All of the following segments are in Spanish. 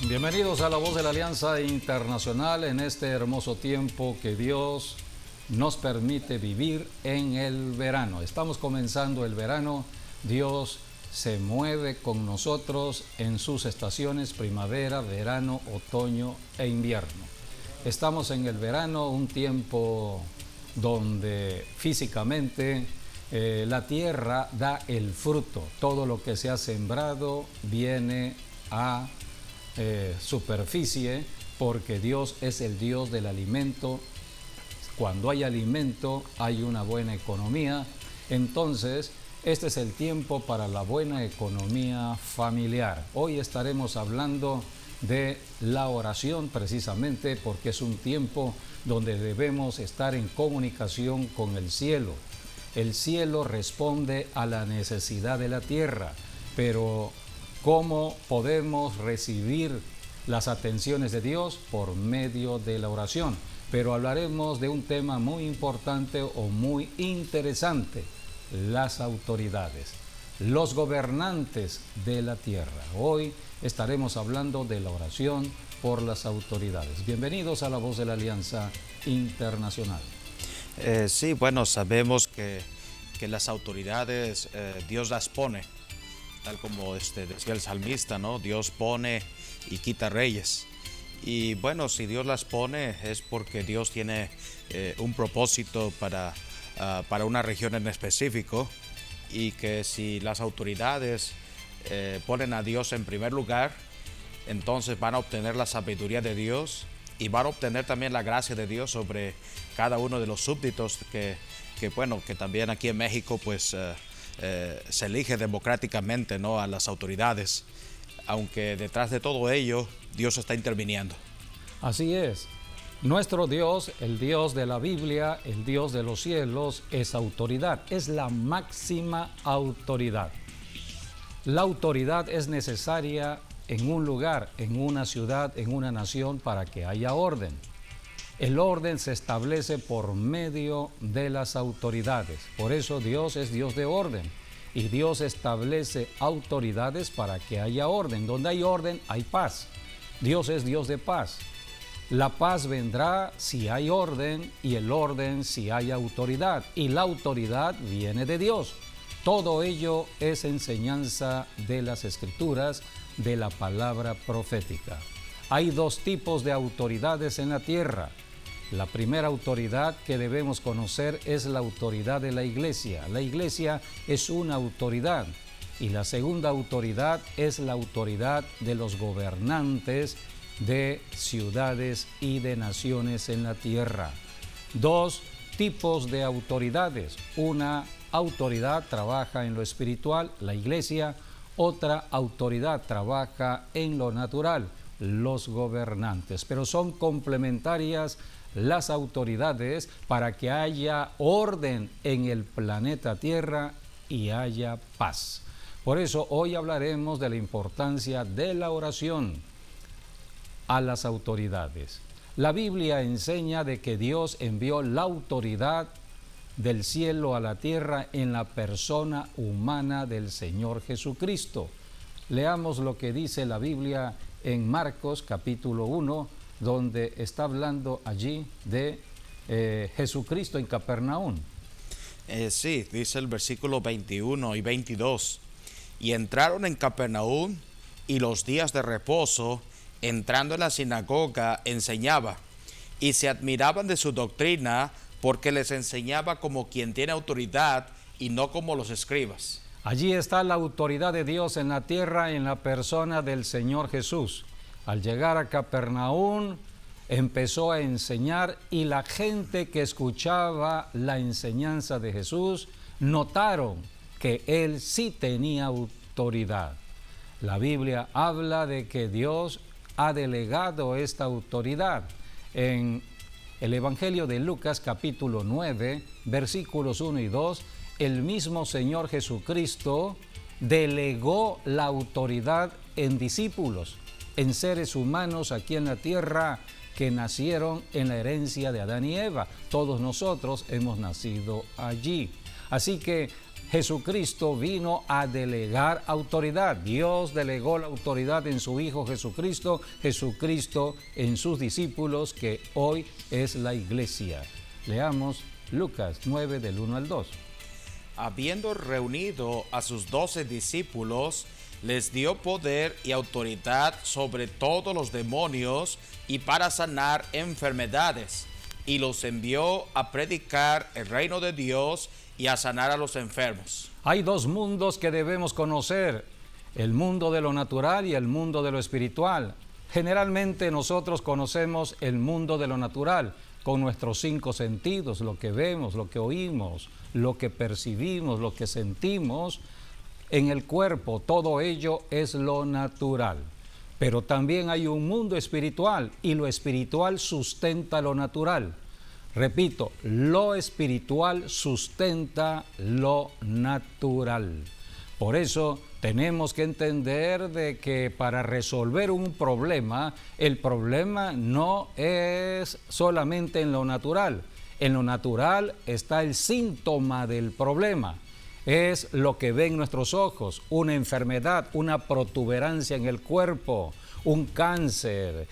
Bienvenidos a La Voz de la Alianza Internacional en este hermoso tiempo que Dios nos permite vivir en el verano. Estamos comenzando el verano. Dios se mueve con nosotros en sus estaciones primavera, verano, otoño e invierno. Estamos en el verano, un tiempo donde físicamente la tierra da el fruto. Todo lo que se ha sembrado viene a superficie, porque Dios es el Dios del alimento. Cuando hay alimento hay una buena economía. Entonces este es el tiempo para la buena economía familiar. Hoy estaremos hablando de la oración, precisamente porque es un tiempo donde debemos estar en comunicación con el cielo. El cielo responde a la necesidad de la tierra, pero ¿cómo podemos recibir las atenciones de Dios? Por medio de la oración. Pero hablaremos de un tema muy importante o muy interesante: las autoridades, los gobernantes de la tierra. Hoy estaremos hablando de la oración por las autoridades. Bienvenidos a La Voz de la Alianza Internacional. Sí, bueno, sabemos que las autoridades Dios las pone, tal como decía el salmista, ¿no? Dios pone y quita reyes. Y bueno, si Dios las pone es porque Dios tiene un propósito para una región en específico, y que si las autoridades ponen a Dios en primer lugar, entonces van a obtener la sabiduría de Dios y van a obtener también la gracia de Dios sobre cada uno de los súbditos que también aquí en México pues se elige democráticamente, ¿no?, a las autoridades, aunque detrás de todo ello Dios está interviniendo. Así es. Nuestro Dios, el Dios de la Biblia, el Dios de los cielos, es autoridad, es la máxima autoridad. La autoridad es necesaria en un lugar, en una ciudad, en una nación, para que haya orden. El orden se establece por medio de las autoridades. Por eso Dios es Dios de orden. Y Dios establece autoridades para que haya orden. Donde hay orden, hay paz. Dios es Dios de paz. La paz vendrá si hay orden, y el orden si hay autoridad. Y la autoridad viene de Dios. Todo ello es enseñanza de las Escrituras, de la palabra profética. Hay dos tipos de autoridades en la tierra. La primera autoridad que debemos conocer es la autoridad de la iglesia. La iglesia es una autoridad. Y la segunda autoridad es la autoridad de los gobernantes de ciudades y de naciones en la tierra. Dos tipos de autoridades. Una autoridad trabaja en lo espiritual, la iglesia. Otra autoridad trabaja en lo natural, los gobernantes. Pero son complementarias las autoridades para que haya orden en el planeta Tierra y haya paz. Por eso hoy hablaremos de la importancia de la oración a las autoridades. La Biblia enseña de que Dios envió la autoridad del cielo a la tierra en la persona humana del Señor Jesucristo. Leamos lo que dice la Biblia en Marcos capítulo 1, donde está hablando allí de Jesucristo en Capernaum. Sí, dice el versículo 21 y 22. Y entraron en Capernaum, y los días de reposo, entrando en la sinagoga, enseñaba, y se admiraban de su doctrina, porque les enseñaba como quien tiene autoridad y no como los escribas. Allí está la autoridad de Dios en la tierra, en la persona del Señor Jesús. Al llegar a Capernaum, empezó a enseñar, y la gente que escuchaba la enseñanza de Jesús notaron que él sí tenía autoridad. La Biblia habla de que Dios ha delegado esta autoridad. En el Evangelio de Lucas capítulo 9, versículos 1 y 2, el mismo Señor Jesucristo delegó la autoridad en discípulos, en seres humanos aquí en la tierra que nacieron en la herencia de Adán y Eva. Todos nosotros hemos nacido allí. Así que Jesucristo vino a delegar autoridad. Dios delegó la autoridad en su Hijo Jesucristo, Jesucristo en sus discípulos, que hoy es la iglesia. Leamos Lucas 9 del 1 al 2. Habiendo reunido a sus 12 discípulos, les dio poder y autoridad sobre todos los demonios y para sanar enfermedades, y los envió a predicar el reino de Dios y a sanar a los enfermos. Hay dos mundos que debemos conocer, el mundo de lo natural y el mundo de lo espiritual. Generalmente nosotros conocemos el mundo de lo natural con nuestros 5 sentidos, lo que vemos, lo que oímos, lo que percibimos, lo que sentimos en el cuerpo. Todo ello es lo natural. Pero también hay un mundo espiritual y lo espiritual sustenta lo natural. Repito, lo espiritual sustenta lo natural. Por eso tenemos que entender de que para resolver un problema, el problema no es solamente en lo natural. En lo natural está el síntoma del problema. Es lo que ven nuestros ojos, una enfermedad, una protuberancia en el cuerpo, un cáncer,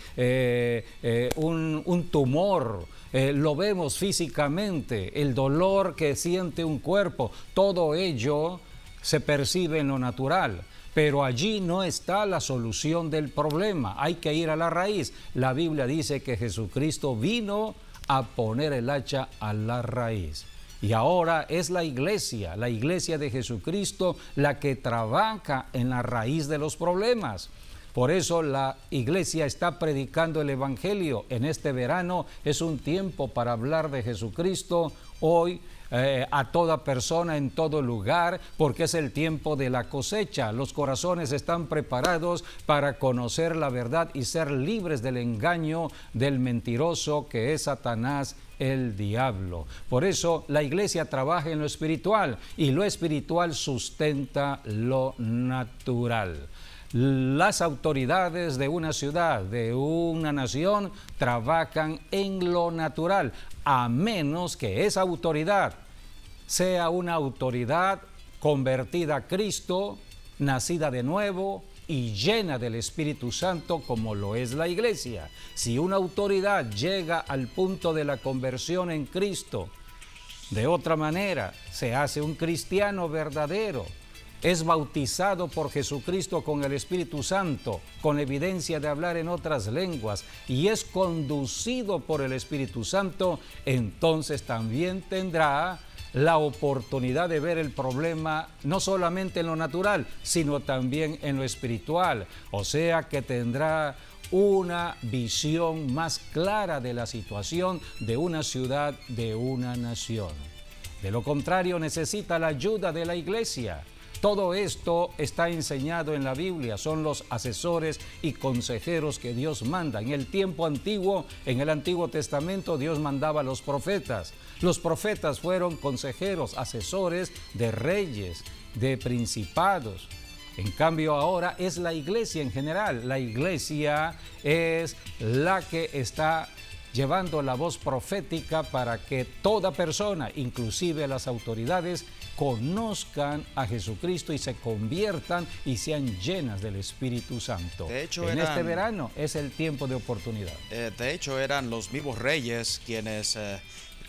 un tumor. Lo vemos físicamente, el dolor que siente un cuerpo, todo ello se percibe en lo natural, pero allí no está la solución del problema. Hay que ir a la raíz. La Biblia dice que Jesucristo vino a poner el hacha a la raíz. Y ahora es la iglesia de Jesucristo, la que trabaja en la raíz de los problemas. Por eso la iglesia está predicando el Evangelio. En este verano es un tiempo para hablar de Jesucristo hoy a toda persona, en todo lugar, porque es el tiempo de la cosecha. Los corazones están preparados para conocer la verdad y ser libres del engaño del mentiroso que es Satanás, el diablo. Por eso la iglesia trabaja en lo espiritual y lo espiritual sustenta lo natural. Las autoridades de una ciudad, de una nación, trabajan en lo natural, a menos que esa autoridad sea una autoridad convertida a Cristo, nacida de nuevo y llena del Espíritu Santo, como lo es la iglesia. Si una autoridad llega al punto de la conversión en Cristo, de otra manera, se hace un cristiano verdadero, es bautizado por Jesucristo con el Espíritu Santo, con evidencia de hablar en otras lenguas, y es conducido por el Espíritu Santo, entonces también tendrá la oportunidad de ver el problema no solamente en lo natural, sino también en lo espiritual. O sea que tendrá una visión más clara de la situación de una ciudad, de una nación. De lo contrario, necesita la ayuda de la iglesia. Todo esto está enseñado en la Biblia, son los asesores y consejeros que Dios manda. En el tiempo antiguo, en el Antiguo Testamento, Dios mandaba a los profetas. Los profetas fueron consejeros, asesores de reyes, de principados. En cambio, ahora es la iglesia en general. La iglesia es la que está llevando la voz profética para que toda persona, inclusive las autoridades, conozcan a Jesucristo y se conviertan y sean llenas del Espíritu Santo. De hecho, este verano es el tiempo de oportunidad. De hecho, eran los mismos reyes quienes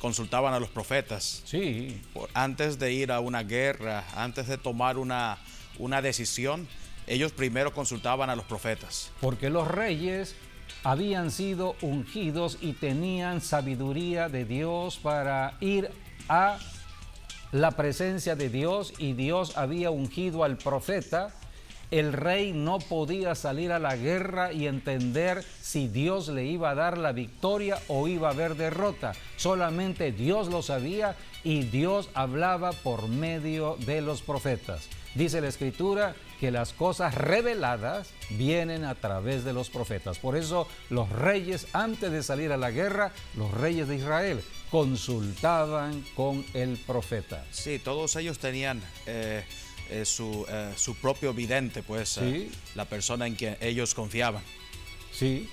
consultaban a los profetas. Sí. Antes de ir a una guerra, antes de tomar una decisión, ellos primero consultaban a los profetas. Porque los reyes habían sido ungidos y tenían sabiduría de Dios para ir a la presencia de Dios, y Dios había ungido al profeta. El rey no podía salir a la guerra y entender si Dios le iba a dar la victoria o iba a haber derrota. Solamente Dios lo sabía, y Dios hablaba por medio de los profetas. Dice la Escritura que las cosas reveladas vienen a través de los profetas. Por eso los reyes, antes de salir a la guerra, los reyes de Israel consultaban con el profeta. Sí, todos ellos tenían su propio vidente, pues, sí. La persona en quien ellos confiaban. Sí,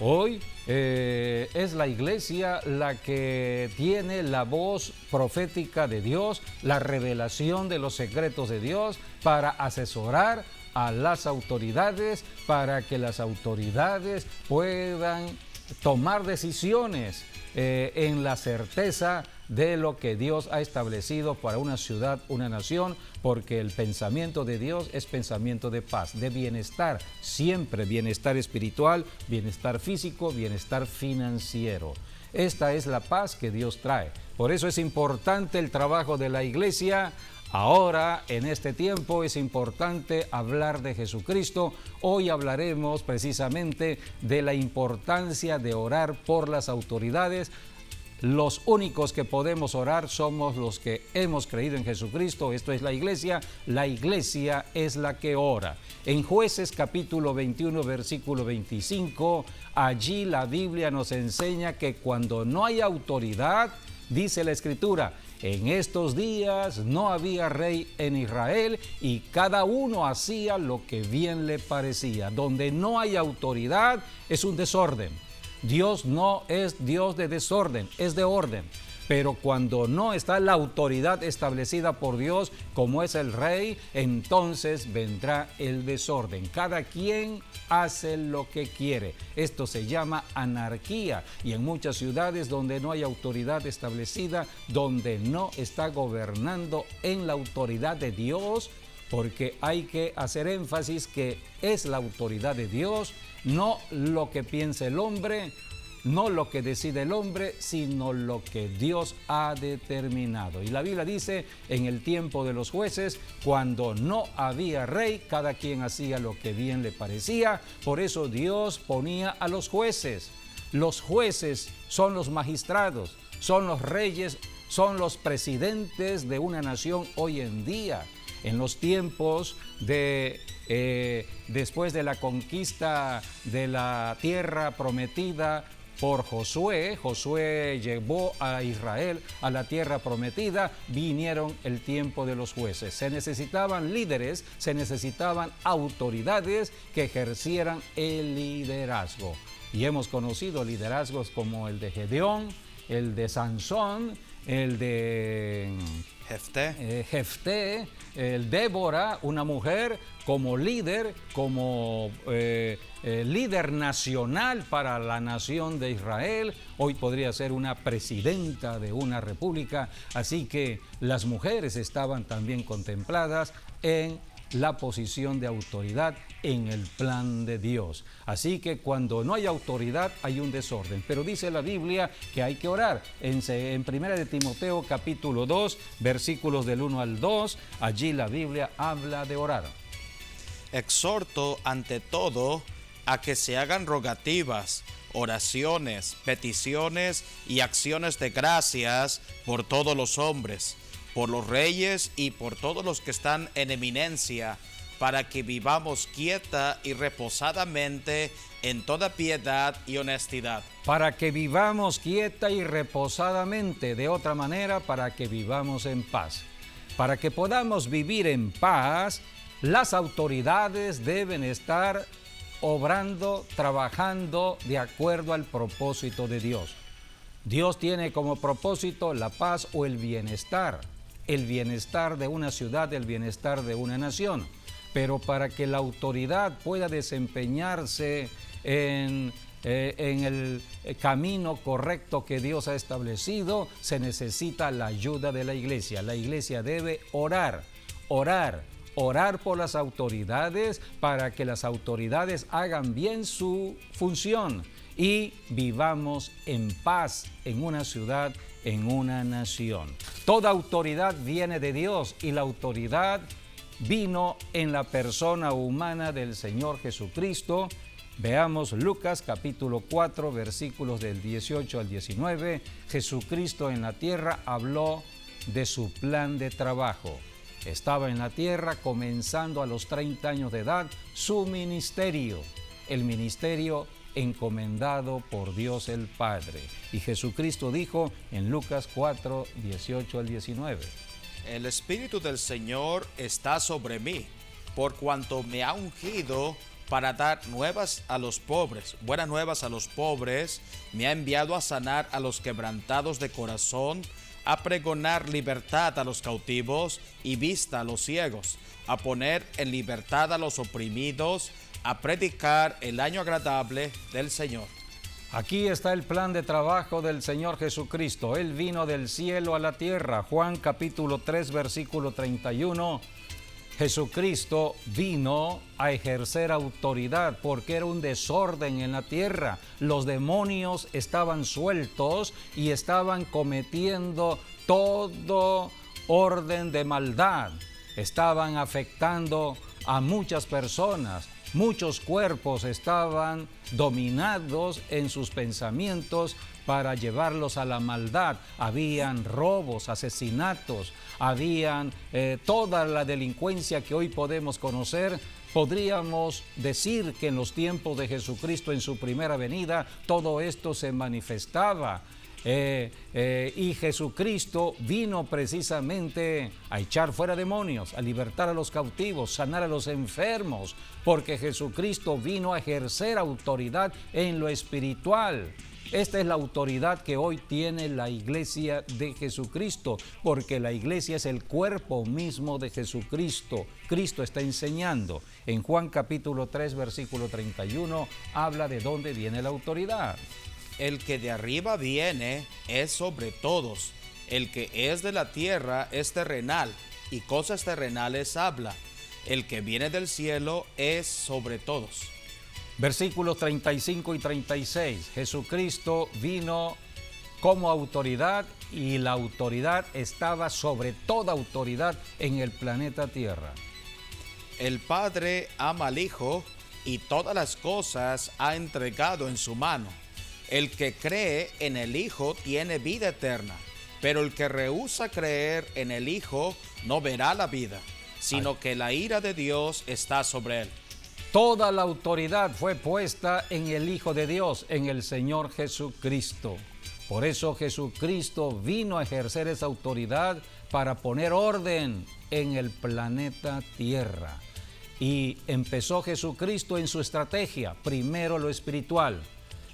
Hoy es la iglesia la que tiene la voz profética de Dios, la revelación de los secretos de Dios para asesorar a las autoridades, para que las autoridades puedan tomar decisiones en la certeza de lo que Dios ha establecido para una ciudad, una nación, porque el pensamiento de Dios es pensamiento de paz, de bienestar, siempre bienestar espiritual, bienestar físico, bienestar financiero. Esta es la paz que Dios trae. Por eso es importante el trabajo de la iglesia. Ahora, en este tiempo, es importante hablar de Jesucristo. Hoy hablaremos precisamente de la importancia de orar por las autoridades. Los únicos que podemos orar somos los que hemos creído en Jesucristo. Esto es la iglesia. La iglesia es la que ora. En Jueces capítulo 21, versículo 25, allí la Biblia nos enseña que cuando no hay autoridad, dice la Escritura, en estos días no había rey en Israel y cada uno hacía lo que bien le parecía. Donde no hay autoridad es un desorden. Dios no es Dios de desorden, es de orden. Pero cuando no está la autoridad establecida por Dios, como es el rey, entonces vendrá el desorden. Cada quien hace lo que quiere. Esto se llama anarquía. Y en muchas ciudades donde no hay autoridad establecida, donde no está gobernando en la autoridad de Dios, porque hay que hacer énfasis que es la autoridad de Dios, no lo que piensa el hombre, no lo que decide el hombre, sino lo que Dios ha determinado. Y la Biblia dice, en el tiempo de los jueces, cuando no había rey, cada quien hacía lo que bien le parecía. Por eso Dios ponía a los jueces. Los jueces son los magistrados, son los reyes, son los presidentes de una nación hoy en día. En los tiempos después de la conquista de la tierra prometida por Josué, Josué llevó a Israel a la tierra prometida, vinieron el tiempo de los jueces. Se necesitaban líderes, se necesitaban autoridades que ejercieran el liderazgo. Y hemos conocido liderazgos como el de Gedeón, el de Sansón, el de Jefté, el Débora, una mujer como líder, como líder nacional para la nación de Israel. Hoy podría ser una presidenta de una república. Así que las mujeres estaban también contempladas en la posición de autoridad en el plan de Dios. Así que cuando no hay autoridad hay un desorden. Pero dice la Biblia que hay que orar. En 1 de Timoteo capítulo 2, versículos del 1 al 2, allí la Biblia habla de orar. Exhorto ante todo a que se hagan rogativas, oraciones, peticiones y acciones de gracias por todos los hombres, por los reyes y por todos los que están en eminencia, para que vivamos quieta y reposadamente en toda piedad y honestidad. Para que vivamos quieta y reposadamente, de otra manera, para que vivamos en paz. Para que podamos vivir en paz, las autoridades deben estar obrando, trabajando de acuerdo al propósito de Dios. Dios tiene como propósito la paz o el bienestar de una ciudad, el bienestar de una nación. Pero para que la autoridad pueda desempeñarse en el camino correcto que Dios ha establecido, se necesita la ayuda de la iglesia. La iglesia debe orar por las autoridades para que las autoridades hagan bien su función y vivamos en paz en una ciudad, en una nación. Toda autoridad viene de Dios y la autoridad vino en la persona humana del Señor Jesucristo. Veamos Lucas capítulo 4, versículos del 18 al 19. Jesucristo en la tierra habló de su plan de trabajo. Estaba en la tierra comenzando a los 30 años de edad su ministerio, el ministerio encomendado por Dios el Padre. Y Jesucristo dijo en Lucas 4, 18 al 19. El Espíritu del Señor está sobre mí, por cuanto me ha ungido para dar nuevas a los pobres, buenas nuevas a los pobres, me ha enviado a sanar a los quebrantados de corazón, a pregonar libertad a los cautivos y vista a los ciegos, a poner en libertad a los oprimidos, a predicar el año agradable del Señor. Aquí está el plan de trabajo del Señor Jesucristo. Él vino del cielo a la tierra. Juan capítulo 3, versículo 31. Jesucristo vino a ejercer autoridad porque era un desorden en la tierra. Los demonios estaban sueltos y estaban cometiendo todo orden de maldad. Estaban afectando a muchas personas. Muchos cuerpos estaban dominados en sus pensamientos para llevarlos a la maldad. Habían robos, asesinatos, habían toda la delincuencia que hoy podemos conocer. Podríamos decir que en los tiempos de Jesucristo, en su primera venida, todo esto se manifestaba. Y Jesucristo vino precisamente a echar fuera demonios, a libertar a los cautivos, sanar a los enfermos, porque Jesucristo vino a ejercer autoridad en lo espiritual. Esta es la autoridad que hoy tiene la iglesia de Jesucristo, porque la iglesia es el cuerpo mismo de Jesucristo. Cristo está enseñando. En Juan capítulo 3, versículo 31, habla de dónde viene la autoridad. El que de arriba viene es sobre todos. El que es de la tierra es terrenal, y cosas terrenales habla. El que viene del cielo es sobre todos. Versículos 35 y 36. Jesucristo vino como autoridad y la autoridad estaba sobre toda autoridad en el planeta Tierra. El Padre ama al Hijo y todas las cosas ha entregado en su mano. El que cree en el Hijo tiene vida eterna, pero el que rehúsa creer en el Hijo no verá la vida, sino que la ira de Dios está sobre él. Toda la autoridad fue puesta en el Hijo de Dios, en el Señor Jesucristo. Por eso Jesucristo vino a ejercer esa autoridad para poner orden en el planeta Tierra. Y empezó Jesucristo en su estrategia, primero lo espiritual.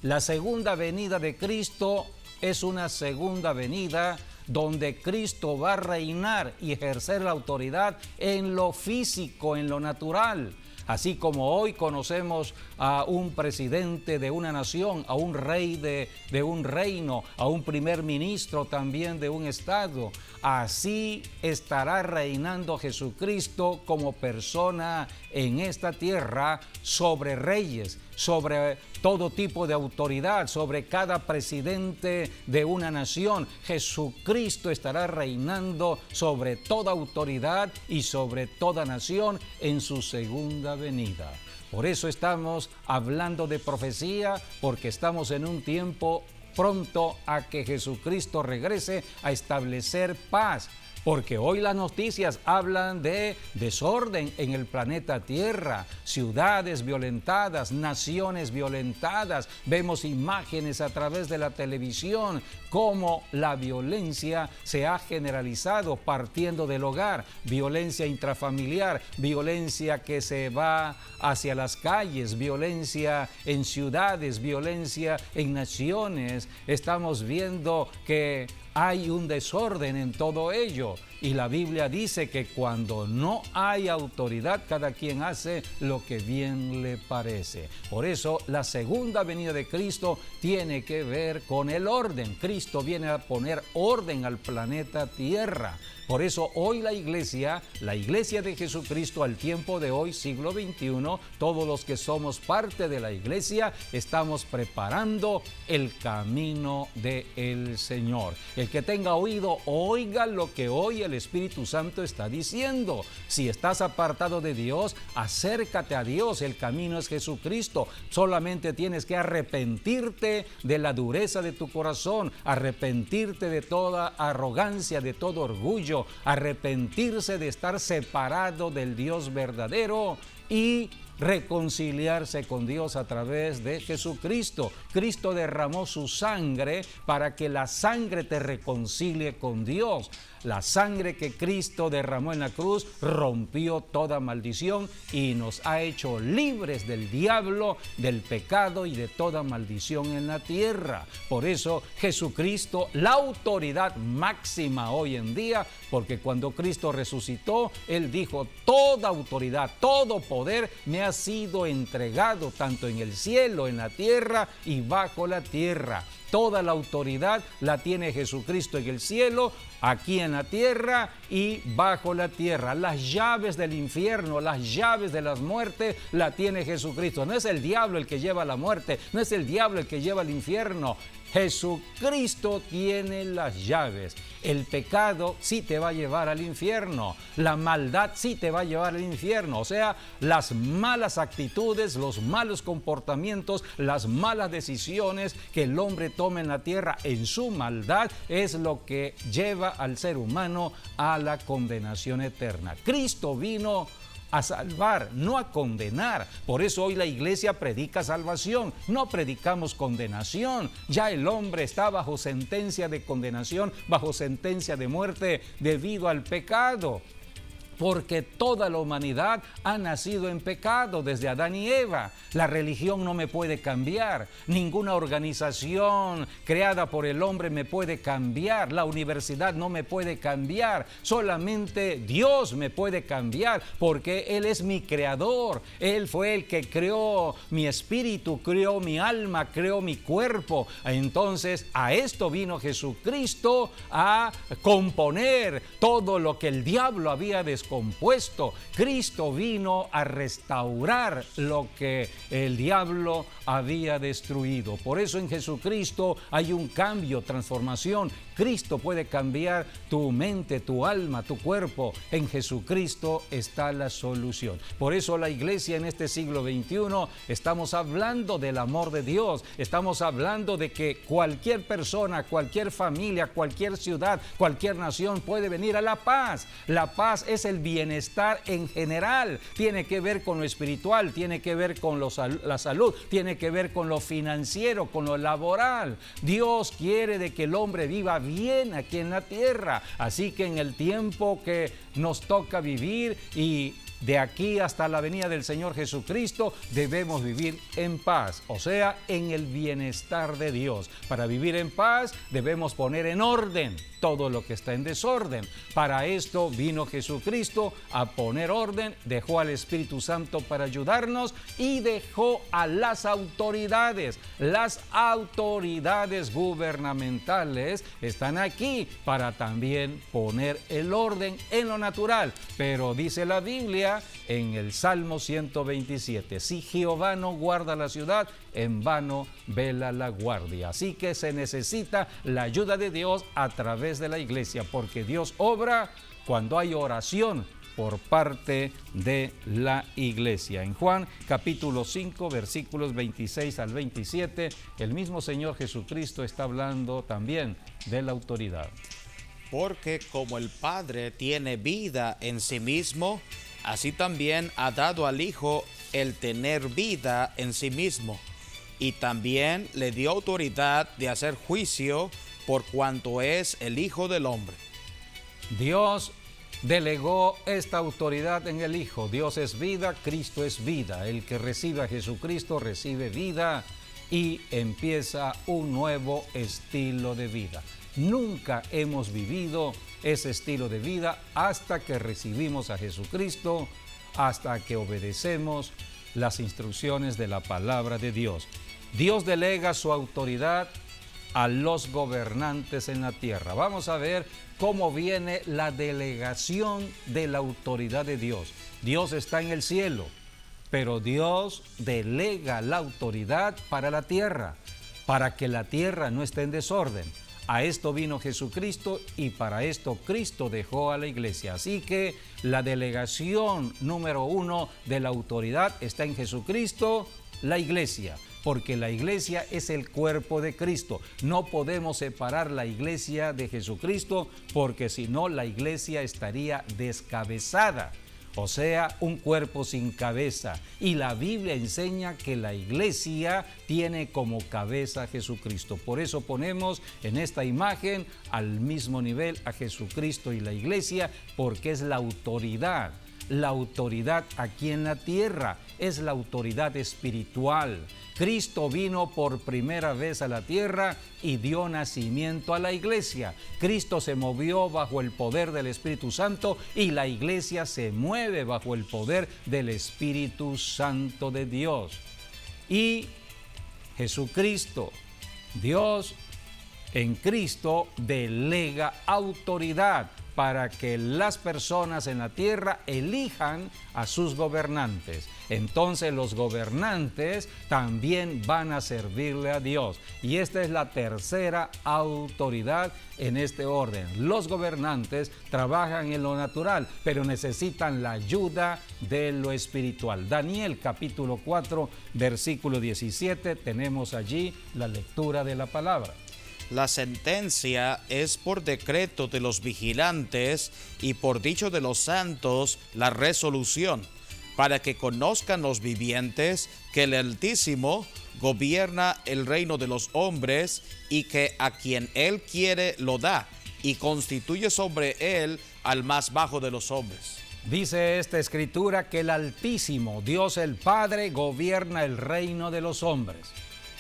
La segunda venida de Cristo es una segunda venida donde Cristo va a reinar y ejercer la autoridad en lo físico, en lo natural. Así como hoy conocemos a un presidente de una nación, a un rey de un reino, a un primer ministro también de un estado, así estará reinando Jesucristo como persona en esta tierra sobre reyes, sobre todo tipo de autoridad, sobre cada presidente de una nación. Jesucristo estará reinando sobre toda autoridad y sobre toda nación en su segunda venida. Por eso estamos hablando de profecía, porque estamos en un tiempo pronto a que Jesucristo regrese a establecer paz. Porque hoy las noticias hablan de desorden en el planeta Tierra, ciudades violentadas, naciones violentadas. Vemos imágenes a través de la televisión, cómo la violencia se ha generalizado partiendo del hogar, violencia intrafamiliar, violencia que se va hacia las calles, violencia en ciudades, violencia en naciones. Estamos viendo que hay un desorden en todo ello. Y la Biblia dice que cuando no hay autoridad, cada quien hace lo que bien le parece. Por eso la segunda venida de Cristo tiene que ver con el orden. Cristo viene a poner orden al planeta Tierra. Por eso hoy la iglesia de Jesucristo al tiempo de hoy, siglo XXI, todos los que somos parte de la iglesia, estamos preparando el camino del Señor. El que tenga oído, oiga lo que hoy el Espíritu Santo está diciendo. Si estás apartado de Dios, acércate a Dios. El camino es Jesucristo. Solamente tienes que arrepentirte de la dureza de tu corazón, arrepentirte de toda arrogancia, de todo orgullo, arrepentirse de estar separado del Dios verdadero y reconciliarse con Dios a través de Jesucristo. Cristo derramó su sangre para que la sangre te reconcilie con Dios. La sangre que Cristo derramó en la cruz rompió toda maldición y nos ha hecho libres del diablo, del pecado y de toda maldición en la tierra. Por eso Jesucristo, la autoridad máxima hoy en día, porque cuando Cristo resucitó, Él dijo: toda autoridad, todo poder me ha sido entregado, tanto en el cielo, en la tierra y bajo la tierra. Toda la autoridad la tiene Jesucristo en el cielo, aquí en la tierra y bajo la tierra. Las llaves del infierno, las llaves de las muertes la tiene Jesucristo. No es el diablo el que lleva la muerte, no es el diablo el que lleva el infierno. Jesucristo tiene las llaves. El pecado sí te va a llevar al infierno. La maldad sí te va a llevar al infierno. O sea, las malas actitudes, los malos comportamientos, las malas decisiones que el hombre toma en la tierra en su maldad es lo que lleva al ser humano a la condenación eterna. Cristo vino a salvar, no a condenar. Por eso hoy la iglesia predica salvación, no predicamos condenación. Ya el hombre está bajo sentencia de condenación, bajo sentencia de muerte debido al pecado. Porque toda la humanidad ha nacido en pecado desde Adán y Eva. La religión no me puede cambiar. Ninguna organización creada por el hombre me puede cambiar. La universidad no me puede cambiar. Solamente Dios me puede cambiar porque Él es mi creador. Él fue el que creó mi espíritu, creó mi alma, creó mi cuerpo. Entonces a esto vino Jesucristo a componer todo lo que el diablo había descompuesto. Cristo vino a restaurar lo que el diablo había destruido. Por eso en Jesucristo hay un cambio, transformación. Cristo puede cambiar tu mente, tu alma, tu cuerpo. En Jesucristo está la solución. Por eso la iglesia en este siglo XXI estamos hablando del amor de Dios. Estamos hablando de que cualquier persona, cualquier familia, cualquier ciudad, cualquier nación puede venir a la paz. La paz es el bienestar en general. Tiene que ver con lo espiritual, tiene que ver con la salud, tiene que ver con lo financiero, con lo laboral. Dios quiere de que el hombre viva bien aquí en la tierra. Así que en el tiempo que nos toca vivir y de aquí hasta la venida del Señor Jesucristo, debemos vivir en paz, o sea, en el bienestar de Dios. Para vivir en paz debemos poner en orden todo lo que está en desorden. Para esto vino Jesucristo a poner orden, dejó al Espíritu Santo para ayudarnos y dejó a las autoridades. Las autoridades gubernamentales están aquí para también poner el orden en lo natural. Pero dice la Biblia en el Salmo 127, si Jehová no guarda la ciudad, en vano vela la guardia. Así que se necesita la ayuda de Dios a través de la iglesia, porque Dios obra cuando hay oración por parte de la iglesia. En Juan capítulo 5 versículos 26 al 27, el mismo Señor Jesucristo está hablando también de la autoridad. Porque como el Padre tiene vida en sí mismo, así también ha dado al Hijo el tener vida en sí mismo. Y también le dio autoridad de hacer juicio por cuanto es el Hijo del Hombre. Dios delegó esta autoridad en el Hijo. Dios es vida, Cristo es vida. El que recibe a Jesucristo recibe vida y empieza un nuevo estilo de vida. Nunca hemos vivido ese estilo de vida hasta que recibimos a Jesucristo, hasta que obedecemos las instrucciones de la palabra de Dios. Dios delega su autoridad a los gobernantes en la tierra. Vamos a ver cómo viene la delegación de la autoridad de Dios. Dios está en el cielo, pero Dios delega la autoridad para la tierra, para que la tierra no esté en desorden. A esto vino Jesucristo y para esto Cristo dejó a la iglesia. Así que la delegación número 1 de la autoridad está en Jesucristo, la iglesia, porque la iglesia es el cuerpo de Cristo. No podemos separar la iglesia de Jesucristo porque si no la iglesia estaría descabezada. o sea, un cuerpo sin cabeza. Y la Biblia enseña que la iglesia tiene como cabeza a Jesucristo. Por eso ponemos en esta imagen al mismo nivel a Jesucristo y la iglesia, porque es la autoridad. La autoridad aquí en la tierra es la autoridad espiritual. Cristo vino por primera vez a la tierra y dio nacimiento a la iglesia. Cristo se movió bajo el poder del Espíritu Santo y la iglesia se mueve bajo el poder del Espíritu Santo de Dios. Y Jesucristo, Dios en Cristo, delega autoridad para que las personas en la tierra elijan a sus gobernantes. Entonces los gobernantes también van a servirle a Dios. Y esta es la tercera autoridad en este orden. Los gobernantes trabajan en lo natural, pero necesitan la ayuda de lo espiritual. Daniel capítulo 4, versículo 17, tenemos allí la lectura de la palabra. La sentencia es por decreto de los vigilantes y por dicho de los santos la resolución, para que conozcan los vivientes que el Altísimo gobierna el reino de los hombres y que a quien él quiere lo da y constituye sobre él al más bajo de los hombres. Dice esta escritura que el Altísimo, Dios el Padre, gobierna el reino de los hombres.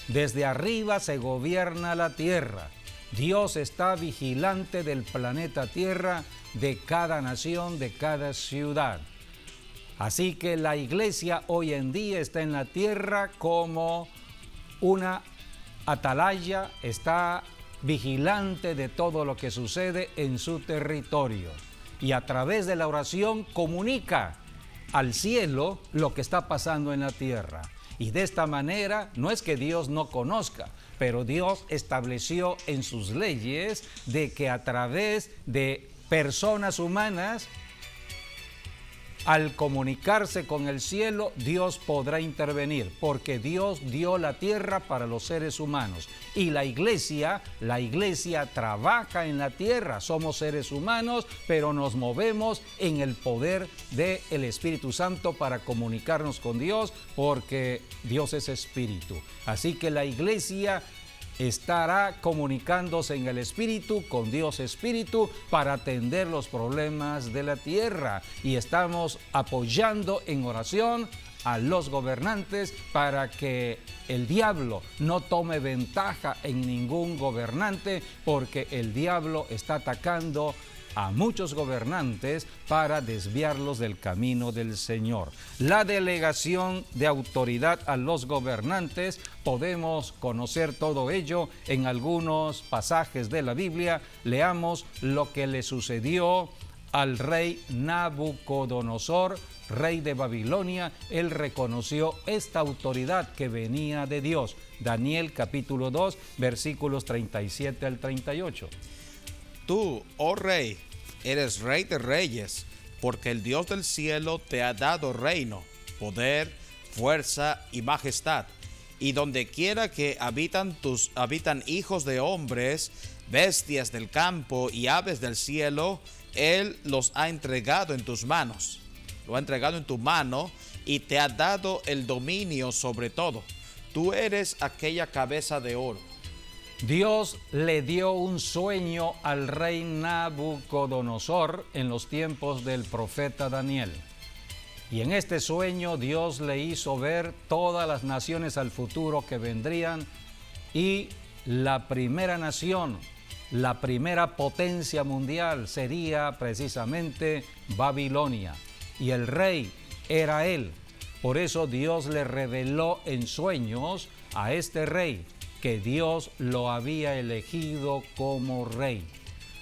Desde arriba se gobierna la tierra. Dios está vigilante del planeta Tierra, de cada nación, de cada ciudad. Así que la iglesia hoy en día está en la tierra como una atalaya, está vigilante de todo lo que sucede en su territorio. Y a través de la oración comunica al cielo lo que está pasando en la tierra. Y de esta manera, no es que Dios no conozca, pero Dios estableció en sus leyes de que a través de personas humanas, al comunicarse con el cielo, Dios podrá intervenir, porque Dios dio la tierra para los seres humanos. Y la iglesia trabaja en la tierra. Somos seres humanos, pero nos movemos en el poder del Espíritu Santo para comunicarnos con Dios, porque Dios es espíritu. Así que la iglesia estará comunicándose en el Espíritu, con Dios Espíritu, para atender los problemas de la tierra. Y estamos apoyando en oración a los gobernantes para que el diablo no tome ventaja en ningún gobernante, porque el diablo está atacando a muchos gobernantes para desviarlos del camino del Señor. La delegación de autoridad a los gobernantes, podemos conocer todo ello en algunos pasajes de la Biblia. Leamos lo que le sucedió al rey Nabucodonosor, rey de Babilonia. Él reconoció esta autoridad que venía de Dios. Daniel capítulo 2, versículos 37 al 38. Tú, oh rey, eres rey de reyes, porque el Dios del cielo te ha dado reino, poder, fuerza y majestad. Y donde quiera que habitan hijos de hombres, bestias del campo y aves del cielo, Él los ha entregado en tus manos. Lo ha entregado en tu mano y te ha dado el dominio sobre todo. Tú eres aquella cabeza de oro. Dios le dio un sueño al rey Nabucodonosor en los tiempos del profeta Daniel. Y en este sueño Dios le hizo ver todas las naciones al futuro que vendrían, y la primera nación, la primera potencia mundial sería precisamente Babilonia. Y el rey era él. Por eso Dios le reveló en sueños a este rey que Dios lo había elegido como rey.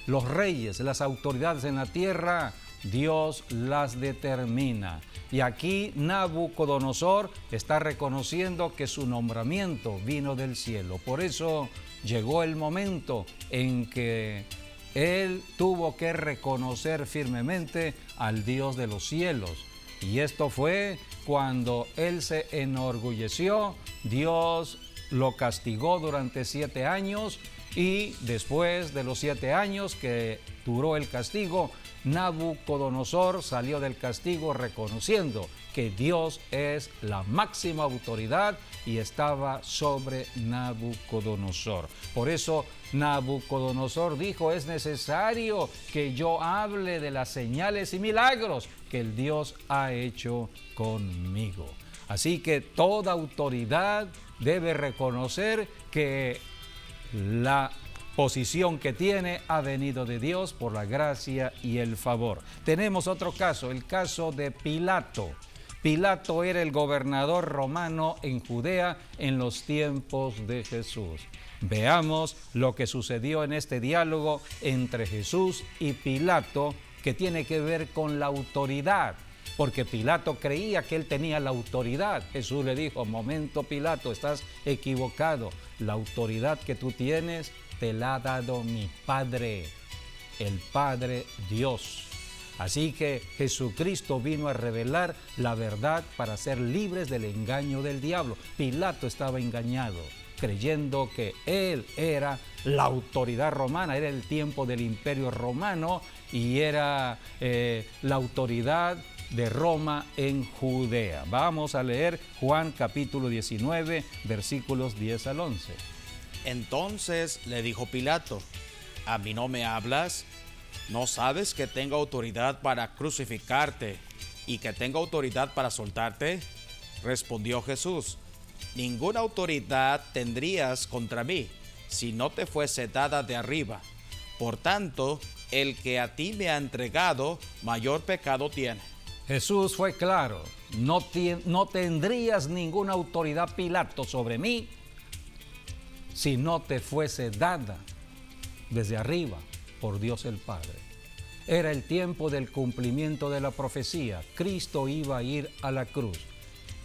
Los reyes, las autoridades en la tierra, Dios las determina. Y aquí Nabucodonosor está reconociendo que su nombramiento vino del cielo. Por eso llegó el momento en que él tuvo que reconocer firmemente al Dios de los cielos. Y esto fue cuando él se enorgulleció. Dios lo castigó durante 7 años, y después de los 7 años que duró el castigo, Nabucodonosor salió del castigo reconociendo que Dios es la máxima autoridad y estaba sobre Nabucodonosor. Por eso Nabucodonosor dijo: es necesario que yo hable de las señales y milagros que el Dios ha hecho conmigo. Así que toda autoridad debe reconocer que la posición que tiene ha venido de Dios por la gracia y el favor. Tenemos otro caso, el caso de Pilato. Pilato era el gobernador romano en Judea en los tiempos de Jesús. Veamos lo que sucedió en este diálogo entre Jesús y Pilato, que tiene que ver con la autoridad, porque Pilato creía que él tenía la autoridad. Jesús le dijo: momento, Pilato, estás equivocado. La autoridad que tú tienes te la ha dado mi Padre, el Padre Dios. Así que Jesucristo vino a revelar la verdad para ser libres del engaño del diablo. Pilato estaba engañado, creyendo que él era la autoridad romana, era el tiempo del Imperio Romano y era la autoridad de Roma en Judea. Vamos a leer Juan capítulo 19, versículos 10 al 11. Entonces le dijo Pilato: ¿a mí no me hablas? ¿No sabes que tengo autoridad para crucificarte y que tengo autoridad para soltarte? Respondió Jesús: ninguna autoridad tendrías contra mí si no te fuese dada de arriba. Por tanto, el que a ti me ha entregado, mayor pecado tiene. Jesús fue claro: no tendrías ninguna autoridad, Pilato, sobre mí si no te fuese dada desde arriba por Dios el Padre. Era el tiempo del cumplimiento de la profecía. Cristo iba a ir a la cruz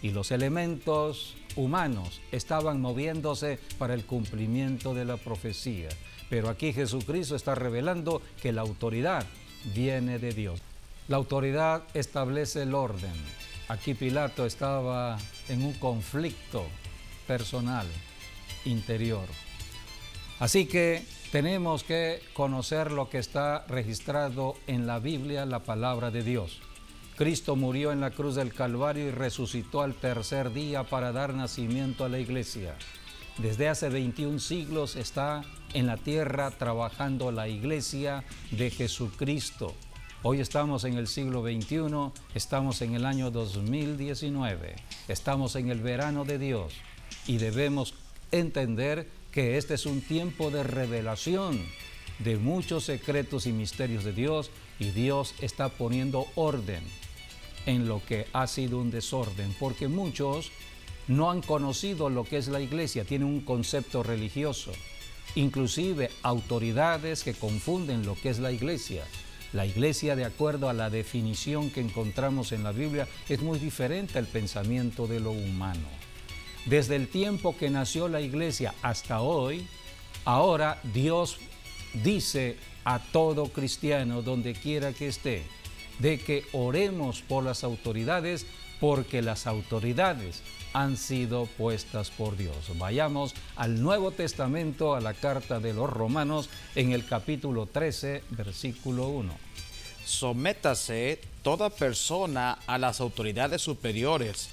y los elementos humanos estaban moviéndose para el cumplimiento de la profecía. Pero aquí Jesucristo está revelando que la autoridad viene de Dios. La autoridad establece el orden. Aquí Pilato estaba en un conflicto personal, interior. Así que tenemos que conocer lo que está registrado en la Biblia, la palabra de Dios. Cristo murió en la cruz del Calvario y resucitó al tercer día para dar nacimiento a la iglesia. Desde hace 21 siglos está en la tierra trabajando la iglesia de Jesucristo. Hoy estamos en el siglo XXI, estamos en el año 2019, estamos en el verano de Dios y debemos entender que este es un tiempo de revelación de muchos secretos y misterios de Dios, y Dios está poniendo orden en lo que ha sido un desorden, porque muchos no han conocido lo que es la iglesia, tienen un concepto religioso, inclusive autoridades que confunden lo que es la iglesia. La iglesia, de acuerdo a la definición que encontramos en la Biblia, es muy diferente al pensamiento de lo humano. Desde el tiempo que nació la iglesia hasta hoy, ahora Dios dice a todo cristiano, donde quiera que esté, de que oremos por las autoridades, porque las autoridades han sido puestas por Dios. Vayamos al Nuevo Testamento, a la carta de los Romanos, en el capítulo 13, versículo 1. Sométase toda persona a las autoridades superiores,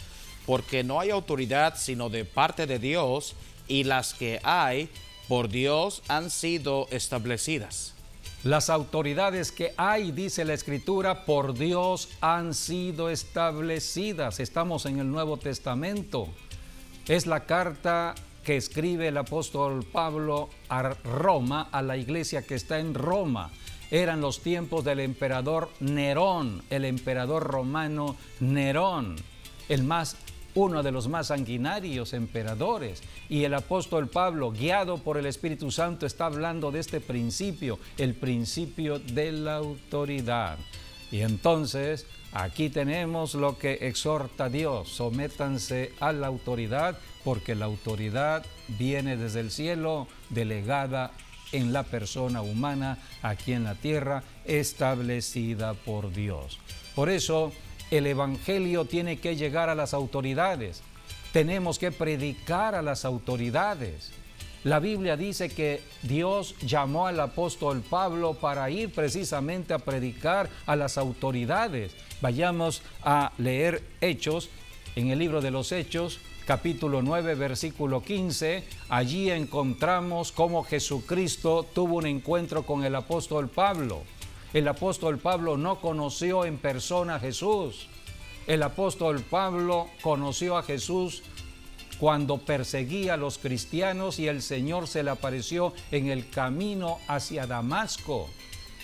porque no hay autoridad sino de parte de Dios, y las que hay por Dios han sido establecidas. Las autoridades que hay, dice la Escritura, por Dios han sido establecidas. Estamos en el Nuevo Testamento. Es la carta que escribe el apóstol Pablo a Roma, a la iglesia que está en Roma. Eran los tiempos del emperador Nerón, el emperador romano Nerón, uno de los más sanguinarios emperadores. Y el apóstol Pablo, guiado por el Espíritu Santo, está hablando de este principio, el principio de la autoridad. Y entonces, aquí tenemos lo que exhorta Dios: sométanse a la autoridad, porque la autoridad viene desde el cielo, delegada en la persona humana, aquí en la tierra, establecida por Dios. Por eso, el evangelio tiene que llegar a las autoridades. Tenemos que predicar a las autoridades. La Biblia dice que Dios llamó al apóstol Pablo para ir precisamente a predicar a las autoridades. Vayamos a leer Hechos, en el libro de los Hechos, capítulo 9, versículo 15. Allí encontramos cómo Jesucristo tuvo un encuentro con el apóstol Pablo. El apóstol Pablo no conoció en persona a Jesús. El apóstol Pablo conoció a Jesús cuando perseguía a los cristianos y el Señor se le apareció en el camino hacia Damasco.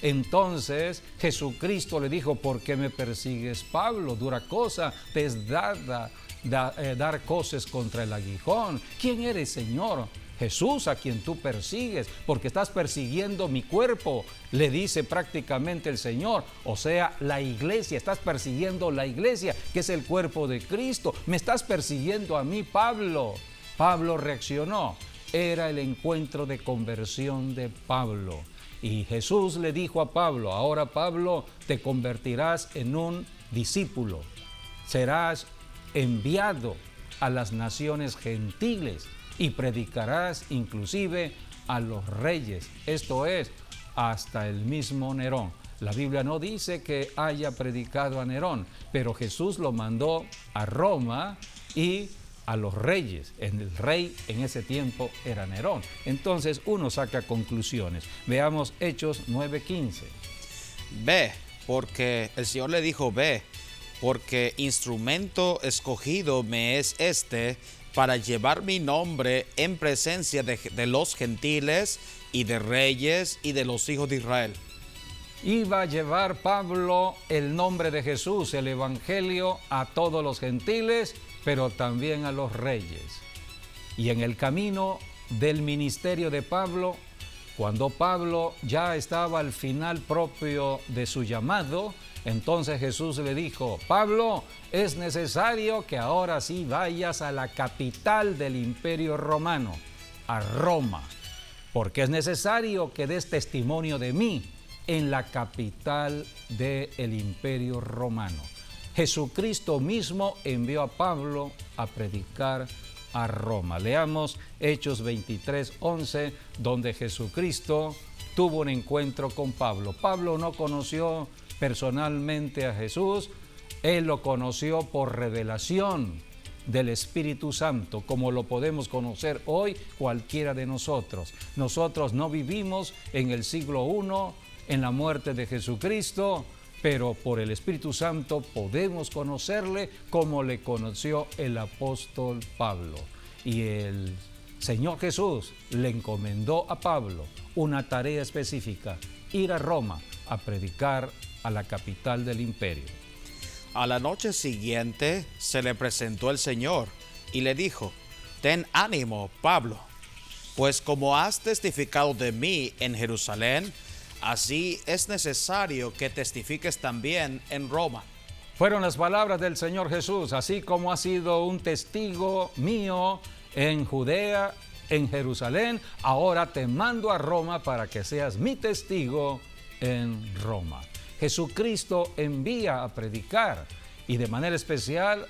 Entonces Jesucristo le dijo: ¿por qué me persigues, Pablo? Dura cosa te es dada dar coces contra el aguijón. ¿Quién eres, Señor? Jesús, a quien tú persigues, porque estás persiguiendo mi cuerpo, le dice prácticamente el Señor. O sea, la iglesia, estás persiguiendo la iglesia, que es el cuerpo de Cristo. Me estás persiguiendo a mí, Pablo. Pablo reaccionó. Era el encuentro de conversión de Pablo. Y Jesús le dijo a Pablo: ahora, Pablo, te convertirás en un discípulo. Serás enviado a las naciones gentiles y predicarás inclusive a los reyes, esto es, hasta el mismo Nerón. La Biblia no dice que haya predicado a Nerón, pero Jesús lo mandó a Roma y a los reyes. El rey en ese tiempo era Nerón. Entonces uno saca conclusiones. Veamos Hechos 9:15. Ve, porque el Señor le dijo: ve, porque instrumento escogido me es este para llevar mi nombre en presencia de los gentiles y de reyes y de los hijos de Israel. Iba a llevar Pablo el nombre de Jesús, el evangelio, a todos los gentiles, pero también a los reyes. Y en el camino del ministerio de Pablo, cuando Pablo ya estaba al final propio de su llamado, entonces Jesús le dijo: Pablo, es necesario que ahora sí vayas a la capital del Imperio Romano, a Roma, porque es necesario que des testimonio de mí en la capital del Imperio Romano. Jesucristo mismo envió a Pablo a predicar a Roma. Leamos Hechos 23:11, donde Jesucristo tuvo un encuentro con Pablo. Pablo no conoció personalmente a Jesús, él lo conoció por revelación del Espíritu Santo, como lo podemos conocer hoy cualquiera de nosotros. Nosotros no vivimos en el siglo I, en la muerte de Jesucristo, pero por el Espíritu Santo podemos conocerle como le conoció el apóstol Pablo. Y el Señor Jesús le encomendó a Pablo una tarea específica: ir a Roma a predicar a la capital del imperio. A la noche siguiente se le presentó el Señor y le dijo: ten ánimo, Pablo, pues como has testificado de mí en Jerusalén, así es necesario que testifiques también en Roma. Fueron las palabras del Señor Jesús: así como has sido un testigo mío en Judea, en Jerusalén, ahora te mando a Roma para que seas mi testigo en Roma. Jesucristo envía a predicar, y de manera especial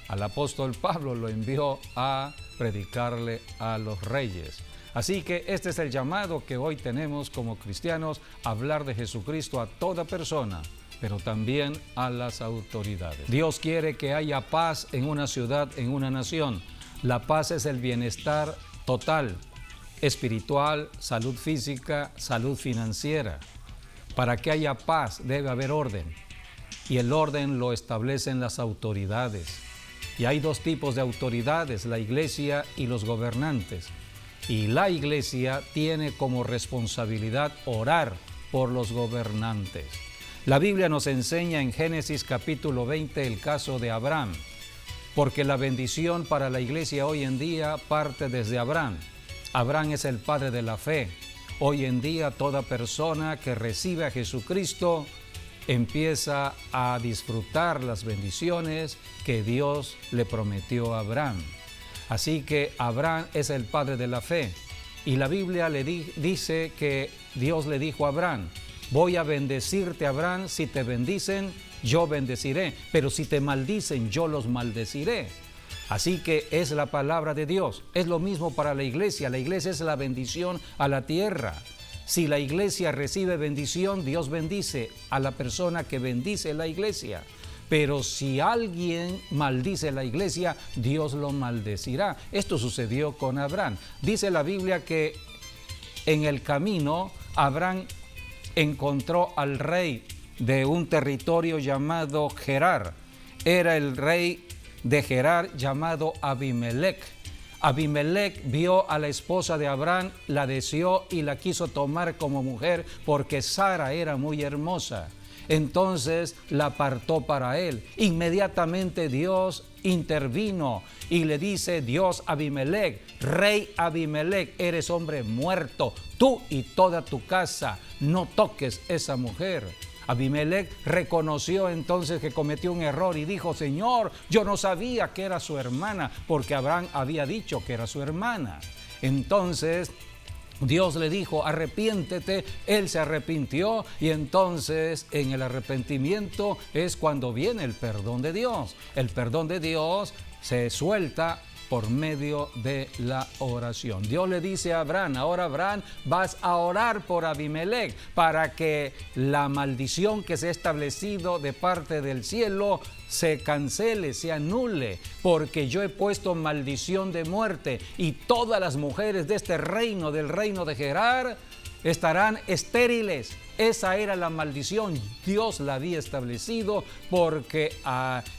al apóstol Pablo lo envió a predicarle a los reyes. Así que este es el llamado que hoy tenemos como cristianos: hablar de Jesucristo a toda persona, pero también a las autoridades. Dios quiere que haya paz en una ciudad, en una nación. La paz es el bienestar total, espiritual, salud física, salud financiera. Para que haya paz debe haber orden, y el orden lo establecen las autoridades. Y hay dos tipos de autoridades: la iglesia y los gobernantes. Y la iglesia tiene como responsabilidad orar por los gobernantes. La Biblia nos enseña en Génesis capítulo 20 el caso de Abraham, porque la bendición para la iglesia hoy en día parte desde Abraham. Abraham es el padre de la fe. Hoy en día toda persona que recibe a Jesucristo empieza a disfrutar las bendiciones que Dios le prometió a Abraham. Así que Abraham es el padre de la fe. Y la Biblia dice que Dios le dijo a Abraham: voy a bendecirte, Abraham, si te bendicen, yo bendeciré, pero si te maldicen, yo los maldeciré. Así que es la palabra de Dios. Es lo mismo para la iglesia. La iglesia es la bendición a la tierra. Si la iglesia recibe bendición, Dios bendice a la persona que bendice la iglesia. Pero si alguien maldice la iglesia, Dios lo maldecirá. Esto sucedió con Abraham. Dice la Biblia que en el camino Abraham encontró al rey de un territorio llamado Gerar. Era el rey de Gerar llamado Abimelec. Abimelec vio a la esposa de Abraham, la deseó y la quiso tomar como mujer porque Sara era muy hermosa. Entonces la apartó para él. Inmediatamente Dios intervino y le dice Dios a Abimelec: rey Abimelec, eres hombre muerto, tú y toda tu casa, no toques esa mujer. Abimelec reconoció entonces que cometió un error y dijo: Señor, yo no sabía que era su hermana, porque Abraham había dicho que era su hermana. Entonces Dios le dijo: arrepiéntete. Él se arrepintió y entonces en el arrepentimiento es cuando viene el perdón de Dios. El perdón de Dios se suelta por medio de la oración. Dios le dice a Abraham: ahora Abraham, vas a orar por Abimelec para que la maldición que se ha establecido de parte del cielo se cancele, se anule, porque yo he puesto maldición de muerte y todas las mujeres de este reino, del reino de Gerar, estarán estériles. Esa era la maldición. Dios la había establecido porque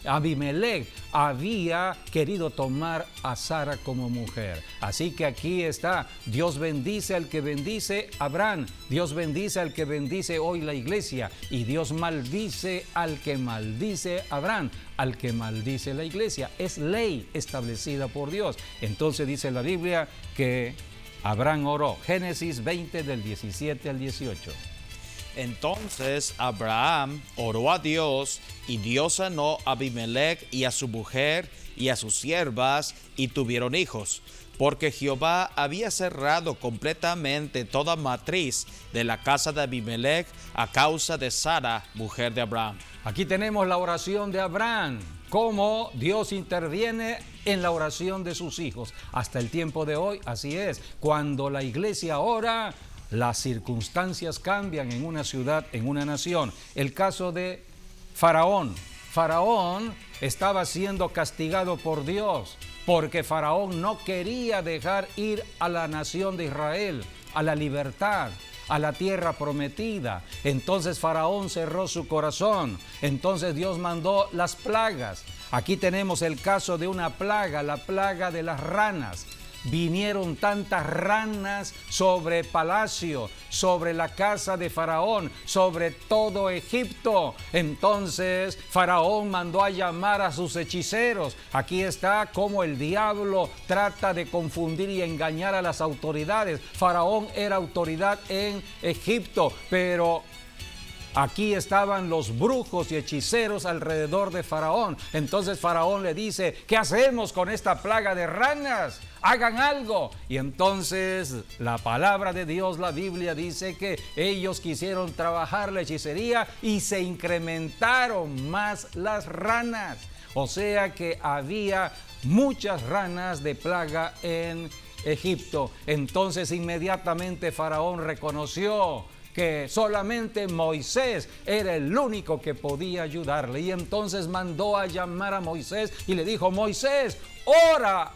Abimelec había querido tomar a Sara como mujer. Así que aquí está: Dios bendice al que bendice a Abraham, Dios bendice al que bendice hoy la iglesia, y Dios maldice al que maldice a Abraham, al que maldice la iglesia. Es ley establecida por Dios. Entonces dice la Biblia que Abraham oró. Génesis 20 del 17 al 18. Entonces Abraham oró a Dios, y Dios sanó a Abimelec y a su mujer y a sus siervas, y tuvieron hijos, porque Jehová había cerrado completamente toda matriz de la casa de Abimelec a causa de Sara, mujer de Abraham. Aquí tenemos la oración de Abraham, cómo Dios interviene en la oración de sus hijos. Hasta el tiempo de hoy, así es. Cuando la iglesia ora, las circunstancias cambian en una ciudad, en una nación. El caso de Faraón. Faraón estaba siendo castigado por Dios porque Faraón no quería dejar ir a la nación de Israel a la libertad, a la tierra prometida. Entonces Faraón cerró su corazón. Entonces Dios mandó las plagas. Aquí tenemos el caso de una plaga, la plaga de las ranas. Vinieron tantas ranas sobre palacio, sobre la casa de Faraón, sobre todo Egipto. Entonces Faraón mandó a llamar a sus hechiceros. Aquí está cómo el diablo trata de confundir y engañar a las autoridades. Faraón era autoridad en Egipto, pero aquí estaban los brujos y hechiceros alrededor de Faraón. Entonces Faraón le dice: ¿qué hacemos con esta plaga de ranas? Hagan algo. Y entonces la palabra de Dios, la Biblia, dice que ellos quisieron trabajar la hechicería y se incrementaron más las ranas. O sea que había muchas ranas de plaga en Egipto. Entonces inmediatamente Faraón reconoció que solamente Moisés era el único que podía ayudarle. Y entonces mandó a llamar a Moisés y le dijo: Moisés, ora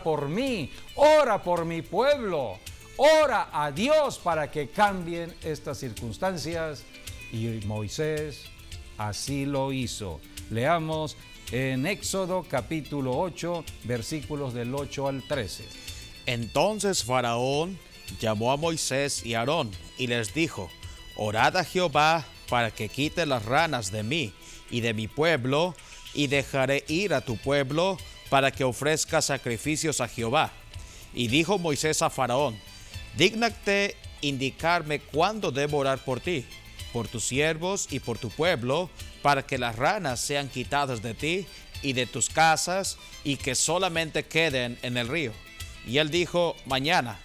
por mí, ora por mi pueblo, ora a Dios para que cambien estas circunstancias. Y Moisés así lo hizo. Leamos en Éxodo capítulo 8, versículos del 8 al 13. Entonces Faraón llamó a Moisés y a Aarón y les dijo: orad a Jehová para que quite las ranas de mí y de mi pueblo, y dejaré ir a tu pueblo para que ofrezca sacrificios a Jehová. Y dijo Moisés a Faraón: dígnate indicarme cuándo debo orar por ti, por tus siervos y por tu pueblo, para que las ranas sean quitadas de ti y de tus casas, y que solamente queden en el río. Y él dijo: mañana.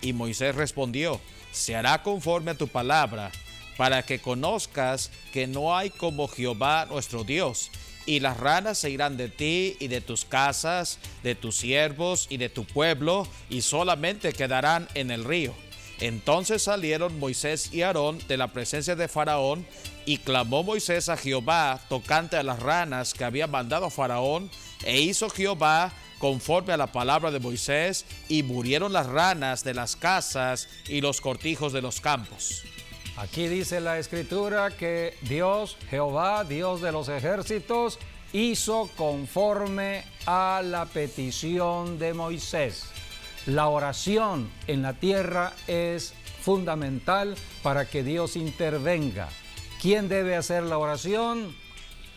Y Moisés respondió: se hará conforme a tu palabra. para que conozcas que no hay como Jehová nuestro Dios. Y las ranas se irán de ti y de tus casas, de tus siervos y de tu pueblo, y solamente quedarán en el río. Entonces salieron Moisés y Aarón de la presencia de Faraón, y clamó Moisés a Jehová tocante a las ranas que había mandado Faraón, e hizo Jehová conforme a la palabra de Moisés, y murieron las ranas de las casas y los cortijos de los campos. Aquí dice la Escritura que Dios, Jehová, Dios de los ejércitos, hizo conforme a la petición de Moisés. La oración en la tierra es fundamental para que Dios intervenga. ¿Quién debe hacer la oración?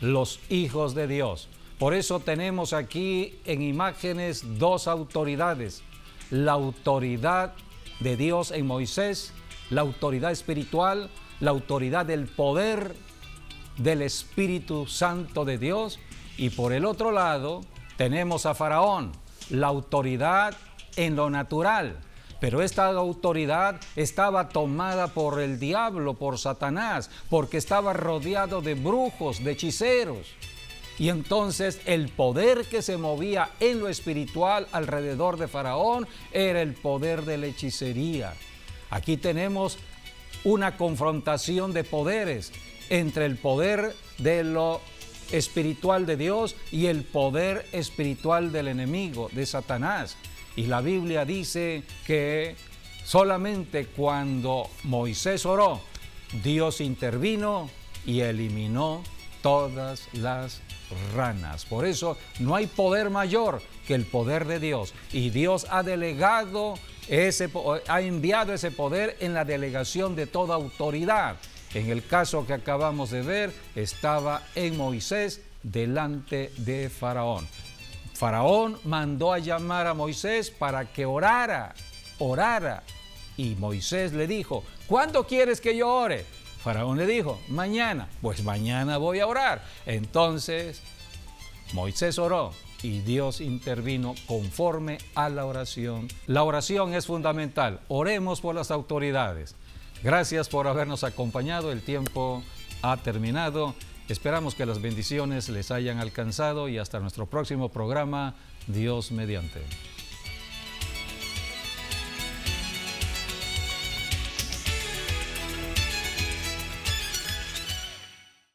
Los hijos de Dios. Por eso tenemos aquí en imágenes dos autoridades. La autoridad de Dios en Moisés, la autoridad espiritual, la autoridad del poder del Espíritu Santo de Dios. Y por el otro lado tenemos a Faraón, la autoridad en lo natural. Pero esta autoridad estaba tomada por el diablo, por Satanás, porque estaba rodeado de brujos, de hechiceros. Y entonces el poder que se movía en lo espiritual alrededor de Faraón era el poder de la hechicería. Aquí tenemos una confrontación de poderes entre el poder de lo espiritual de Dios y el poder espiritual del enemigo, de Satanás. Y la Biblia dice que solamente cuando Moisés oró, Dios intervino y eliminó todas las ranas. Por eso no hay poder mayor que el poder de Dios. Y Dios ha enviado ese poder en la delegación de toda autoridad. En el caso que acabamos de ver, estaba en Moisés delante de Faraón. Faraón mandó a llamar a Moisés para que orara. Y Moisés le dijo, ¿cuándo quieres que yo ore? Faraón le dijo, mañana. Pues mañana voy a orar. Entonces Moisés oró y Dios intervino conforme a la oración. La oración es fundamental. Oremos por las autoridades. Gracias por habernos acompañado. El tiempo ha terminado. Esperamos que las bendiciones les hayan alcanzado y hasta nuestro próximo programa, Dios mediante.